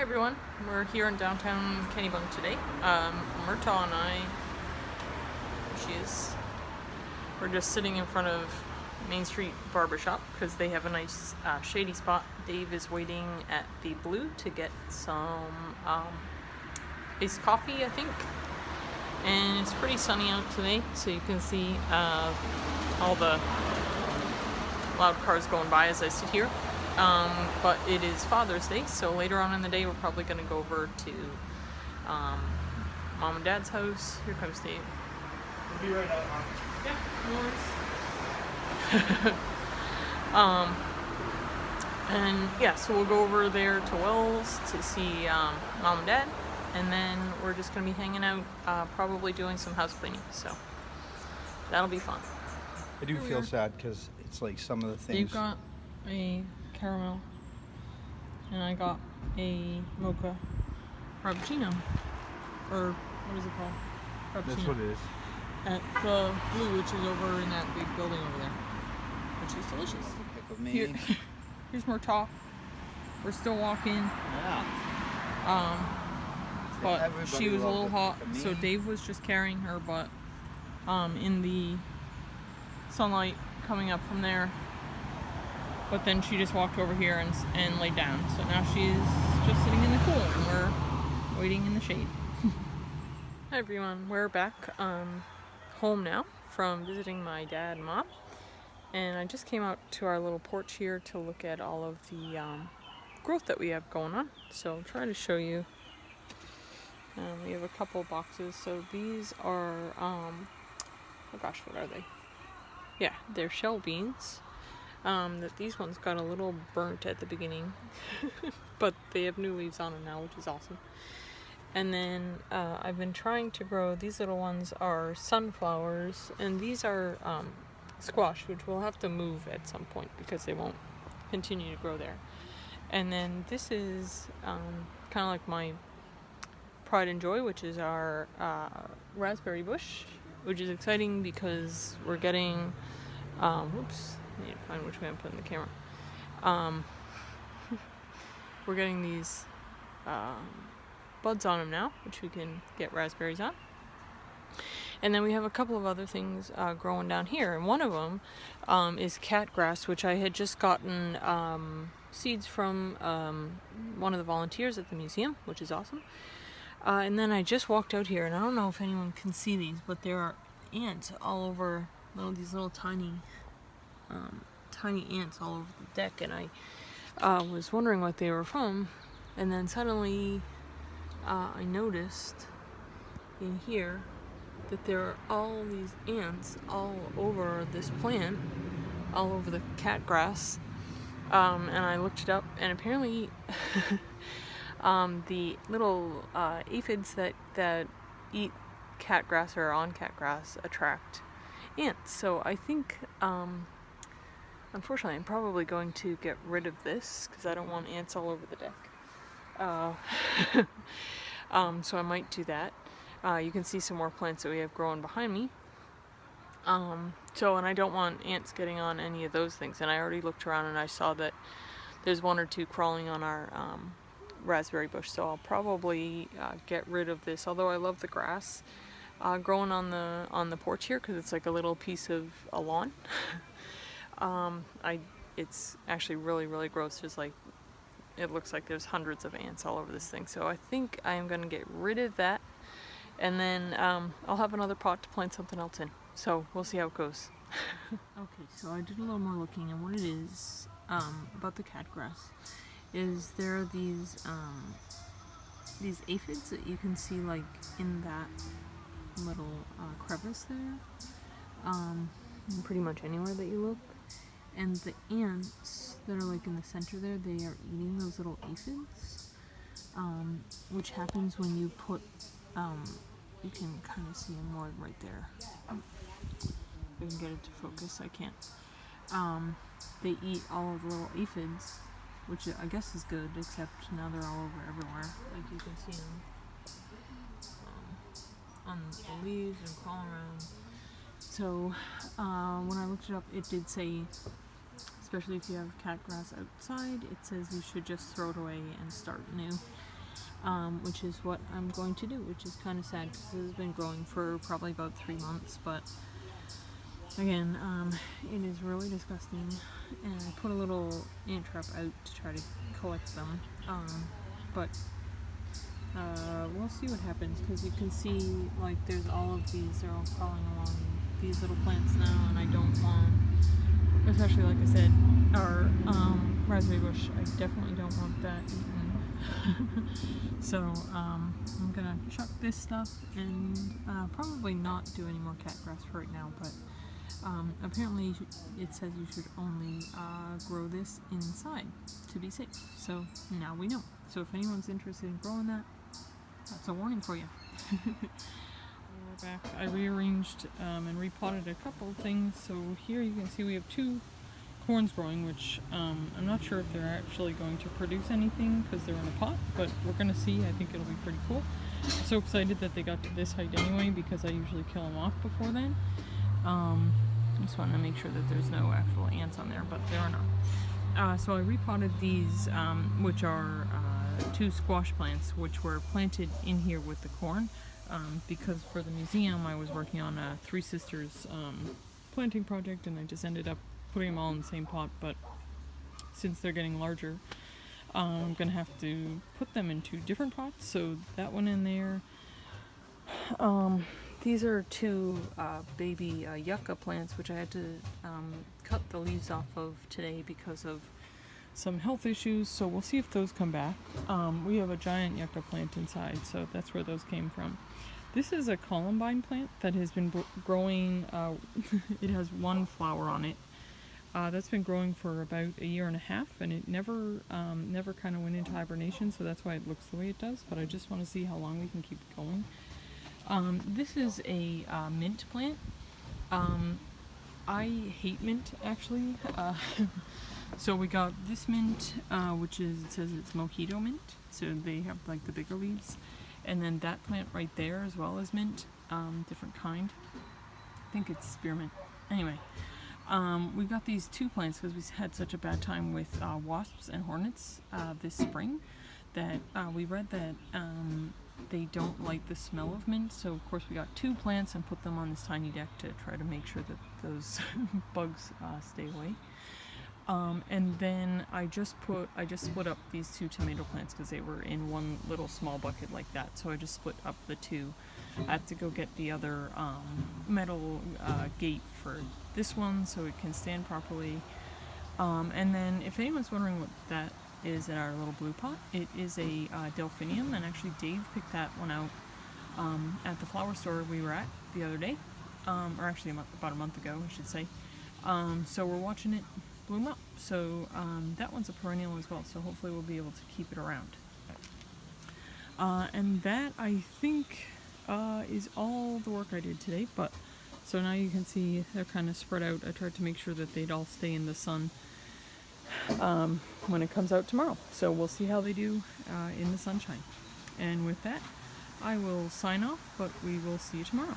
everyone, we're here in downtown Kennebunk today. Murtaugh and I, we're just sitting in front of Main Street Barbershop because they have a nice shady spot. Dave is waiting at the Blue to get some iced coffee, I think. And it's pretty sunny out today, so you can see all the loud cars going by as I sit here. But it is Father's Day, so later on in the day we're probably going to go over to Mom and Dad's house. Here comes Dave. We'll be right out, Mom. Yeah, no worries. And yeah, so we'll go over there to WallE's to see Mom and Dad, and then we're just going to be hanging out, probably doing some house cleaning, so that'll be fun. I do feel sad because it's like some of the things. You've got a caramel, and I got a mocha frappuccino, or what is it called? Frappuccino. That's what it is. At the Blue, which is over in that big building over there, which is delicious. Here's Murtaugh. We're still walking. Yeah. But she was a little hot, so Dave was just carrying her, but in the sunlight coming up from there. But then she just walked over here and laid down. So now she's just sitting in the cool, and we're waiting in the shade. Hi everyone, we're back home now from visiting my dad and mom. And I just came out to our little porch here to look at all of the growth that we have going on. So I'll try to show you. We have a couple boxes. So these are, oh gosh, what are they? Yeah, they're shell beans. That these ones got a little burnt at the beginning, but they have new leaves on them now, which is awesome. And then I've been trying to grow, these little ones are sunflowers, and these are squash, which we'll have to move at some point because they won't continue to grow there. And then this is kind of like my pride and joy, which is our raspberry bush, which is exciting because we're getting, whoops, I need to find which way I'm putting the camera. We're getting these buds on them now, which we can get raspberries on. And then we have a couple of other things growing down here, and one of them is catgrass, which I had just gotten seeds from one of the volunteers at the museum, which is awesome. And then I just walked out here, and I don't know if anyone can see these, but there are ants all over, these little tiny ants all over the deck, and I was wondering what they were from, and then suddenly I noticed in here that there are all these ants all over this plant, all over the catgrass, and I looked it up, and apparently the little aphids that eat catgrass or on catgrass attract ants. So I think unfortunately I'm probably going to get rid of this because I don't want ants all over the deck. So I might do that. You can see some more plants that we have growing behind me. And I don't want ants getting on any of those things, and I already looked around and I saw that there's one or two crawling on our raspberry bush, so I'll probably get rid of this, although I love the grass growing on the porch here because it's like a little piece of a lawn. It's actually really, really gross. There's it looks like there's hundreds of ants all over this thing, so I think I am going to get rid of that, and then I'll have another pot to plant something else in, so we'll see how it goes. Okay, so I did a little more looking, and what it is about the catgrass is there are these aphids that you can see like in that little crevice there, pretty much anywhere that you look, and the ants that are like in the center there, they are eating those little aphids, which happens when you put, you can kind of see them more right there. If I can get it to focus, I can't. They eat all of the little aphids, which I guess is good, except now they're all over everywhere. Like you can see them on the leaves and crawling around. So when I looked it up, it did say, especially if you have catgrass outside, it says you should just throw it away and start new. which is what I'm going to do, which is kind of sad because this has been growing for probably about 3 months, but again, it is really disgusting, and I put a little ant trap out to try to collect them, but we'll see what happens, because you can see, like, there's all of these, they're all crawling along these little plants now, and I don't want, especially like I said, our raspberry bush, I definitely don't want that eaten. So I'm gonna chuck this stuff and probably not do any more cat grass for right now, but apparently it says you should only grow this inside to be safe, so now we know. So if anyone's interested in growing that, that's a warning for you. We're back. I rearranged and repotted a couple things. So here you can see we have 2 corns growing, which I'm not sure if they're actually going to produce anything because they're in a pot, but we're going to see. I think it'll be pretty cool. I'm so excited that they got to this height anyway, because I usually kill them off before then. I just want to make sure that there's no actual ants on there, but there are not. So I repotted these, which are 2 squash plants, which were planted in here with the corn, because for the museum I was working on a 3 Sisters planting project, and I just ended up putting them all in the same pot, but since they're getting larger, I'm going to have to put them in 2 different pots, so that one in there. These are 2 baby yucca plants, which I had to cut the leaves off of today because of some health issues, so we'll see if those come back. We have a giant yucca plant inside, so that's where those came from. This is a columbine plant that has been growing, it has 1 flower on it. That's been growing for about 1.5 years, and it never kind of went into hibernation, so that's why it looks the way it does, but I just want to see how long we can keep it going. This is a mint plant. I hate mint, actually. So we got this mint, which is, it says it's mojito mint, so they have like the bigger leaves. And then that plant right there as well as mint, different kind. I think it's spearmint. Anyway, we got these 2 plants because we had such a bad time with wasps and hornets this spring that we read that they don't like the smell of mint, so of course we got 2 plants and put them on this tiny deck to try to make sure that those bugs stay away. And then I just split up these 2 tomato plants because they were in one little small bucket like that, so I just split up the 2. I have to go get the other metal gate for this one so it can stand properly. And then if anyone's wondering what that is in our little blue pot, it is a delphinium, and actually Dave picked that one out at the flower store we were at the other day, or actually about a month ago I should say. So we're watching it bloom up, so that one's a perennial as well, so hopefully we'll be able to keep it around. And that, I think, is all the work I did today, but so now you can see they're kind of spread out. I tried to make sure that they'd all stay in the sun when it comes out tomorrow, so we'll see how they do in the sunshine. And with that, I will sign off, but we will see you tomorrow.